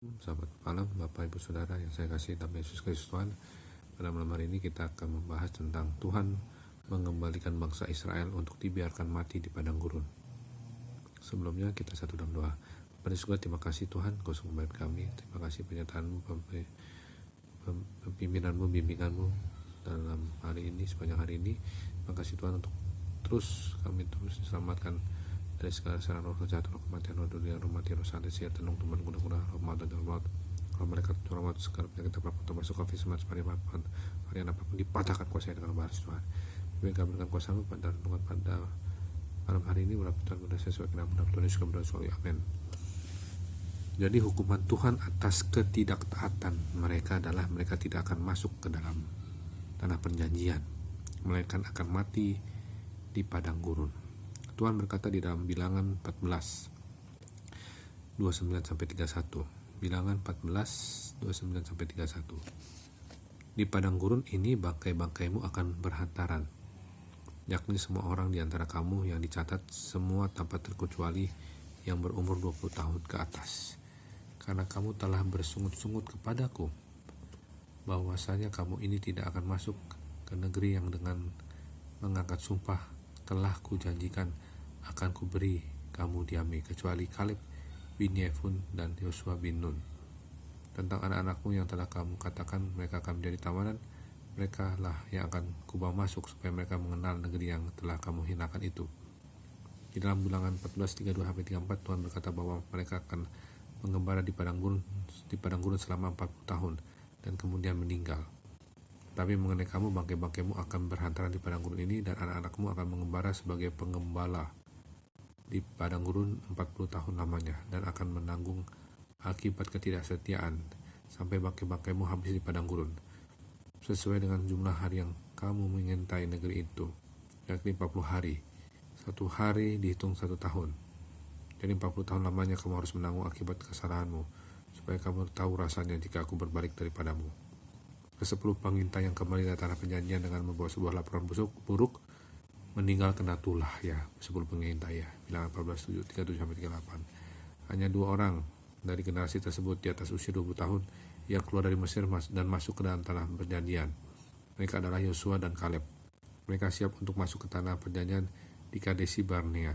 Selamat malam Bapak Ibu Saudara yang saya kasih dalam Yesus Kristus Tuhan. Pada malam hari ini kita akan membahas tentang Tuhan mengembalikan bangsa Israel untuk dibiarkan mati di padang gurun. Sebelumnya kita satu dalam doa. Pada surga, terima kasih Tuhan Kau sungguh baik kami. Terima kasih penyertaan-Mu, pimpinan-Mu, bimbingan-Mu dalam hari ini, sepanjang hari ini. Terima kasih Tuhan untuk kami terus diselamatkan dari segala serangan roh kejahatan, roh kematian, roh dunia, roh mati, roh santai, siar, tenung, teman, guna-guna, roh maut, dan roh maut, roh malaikat, roh maut, segala penyakit apapun, termasuk COVID, varian apapun, dipatahkan kuasanya dengan bahas Tuhan. Bimbing kami dengan kuasa-Mu pada renungan pada malam hari ini, berapa Tuhan mudah sesuai dengan nama Tuhan Yesus kami berdoa. Amin. Jadi hukuman Tuhan atas ketidaktaatan mereka adalah mereka tidak akan masuk ke dalam tanah perjanjian, melainkan akan mati di padang gurun. Tuhan berkata di dalam Bilangan 14 29-31. Bilangan 14 29-31. Di padang gurun ini bangkai-bangkaimu akan berhantaran, yakni semua orang di antara kamu yang dicatat, semua tanpa terkecuali yang berumur 20 tahun ke atas. Karena kamu telah bersungut-sungut kepadaku bahwasanya kamu ini tidak akan masuk ke negeri yang dengan mengangkat sumpah telah kujanjikan akan kuberi kamu diami, kecuali Kaleb bin Yefun dan Yosua bin Nun. Tentang anak-anakmu yang telah kamu katakan mereka akan menjadi tawanan, mereka lah yang akan kubawa masuk supaya mereka mengenal negeri yang telah kamu hinakan itu. Di dalam Bilangan 14:32-34 Tuhan berkata bahwa mereka akan mengembara di padang gurun selama 40 tahun dan kemudian meninggal. Tapi mengenai kamu, bangkai-bangkaimu akan berhantaran di padang gurun ini, dan anak-anakmu akan mengembara sebagai pengembala di padang gurun 40 tahun lamanya, dan akan menanggung akibat ketidaksetiaan sampai bangkai-bangkaimu habis di padang gurun, sesuai dengan jumlah hari yang kamu mengintai negeri itu, yakni 40 hari. 1 hari dihitung 1 tahun. Jadi 40 tahun lamanya kamu harus menanggung akibat kesalahanmu, supaya kamu tahu rasanya jika aku berbalik daripadamu. Ke-10 pengintai yang kembali dari tanah perjanjian dengan membawa sebuah laporan buruk meninggal kena tulah, ya. 10 pengintai, ya. Bilangan 14:37-38. Hanya 2 orang dari generasi tersebut di atas usia 20 tahun yang keluar dari Mesir dan masuk ke dalam tanah perjanjian. Mereka adalah Yosua dan Kaleb. Mereka siap untuk masuk ke tanah perjanjian di Kadesi Barnea,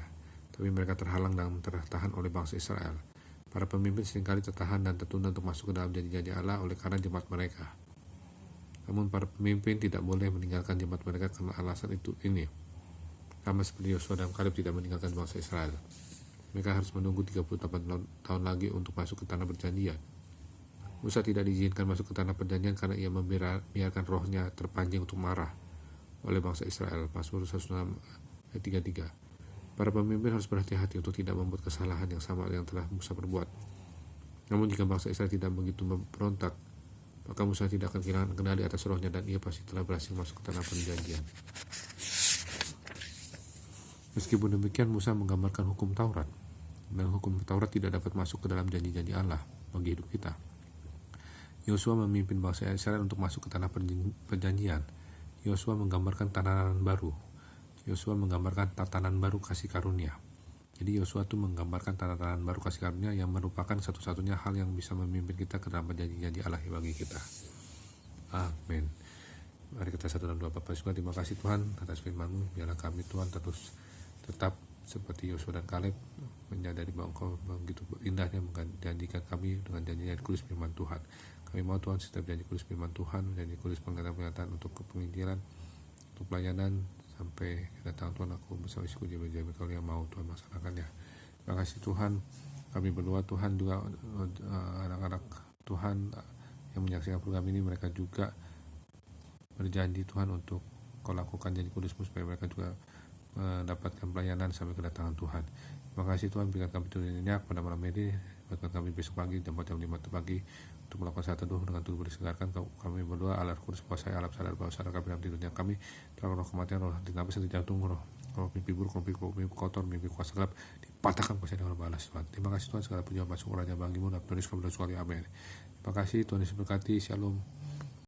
tapi mereka terhalang dan tertahan oleh bangsa Israel. Para pemimpin seringkali tertahan dan tertunda untuk masuk ke dalam janji-janji Allah oleh karena jemaat mereka. Namun para pemimpin tidak boleh meninggalkan jemaat mereka karena alasan ini. Sama seperti Yosua dan Kaleb tidak meninggalkan bangsa Israel. Mereka harus menunggu 38 tahun lagi untuk masuk ke tanah perjanjian. Musa tidak diizinkan masuk ke tanah perjanjian karena ia membiarkan rohnya terpancing untuk marah oleh bangsa Israel. Mazmur 106:33. Para pemimpin harus berhati-hati untuk tidak membuat kesalahan yang sama yang telah Musa perbuat. Namun jika bangsa Israel tidak begitu memberontak, maka Musa tidak akan kehilangan kendali atas rohnya, dan ia pasti telah berhasil masuk ke tanah perjanjian. Meskipun demikian, Musa menggambarkan hukum Taurat, dan hukum Taurat tidak dapat masuk ke dalam janji-janji Allah bagi hidup kita. Yosua memimpin bangsa Israel untuk masuk ke tanah perjanjian. Yosua menggambarkan tatanan baru. Yosua menggambarkan tatanan baru kasih karunia. Jadi Yosua itu menggambarkan tatanan baru kasih karunia yang merupakan satu-satunya hal yang bisa memimpin kita ke dalam janji-janji Allah bagi kita. Amin. Mari kita satu dalam doa. Bapa surga, terima kasih Tuhan atas firman-Mu. Biarlah kami Tuhan terus tetap seperti Yosua dan Kaleb, menyadari bahwa Engkau begitu indahnya menjanjikan kami dengan janji-janji kudus firman Tuhan. Kami mau Tuhan setiap janji kudus firman Tuhan, janji kudus pernyataan untuk kepenginjilan, untuk pelayanan, sampai kedatangan Tuhan aku bersama isiku jadi kalau yang mau Tuhan laksanakannya. Terima kasih Tuhan. Kami berdoa Tuhan juga anak-anak Tuhan yang menyaksikan program ini, mereka juga berjanji Tuhan untuk Kau lakukan janji kudus-Mu supaya mereka juga mendapatkan pelayanan sampai kedatangan Tuhan. Terima kasih Tuhan, berikan kami tidur nyenyak pada malam ini, berikan kami besok pagi jam 5 pagi untuk melakukan saat teduh dengan tubuh disegarkan. Kami berdoa Allah kudus kuasai alam sadar bawah sadar kami dalam tidurnya kami, terang roh kematian, roh henti nafas, henti jantung, roh mimpi buruk, mimpi kotor, mimpi kuasa gelap dipatahkan kuasa dengan balas Tuhan. Terima kasih Tuhan, segala puji masuk raja bagi-Mu dan Tuhan Yesus kami berdoa. Amin. Terima kasih Tuhan Yesus berkati. Shalom.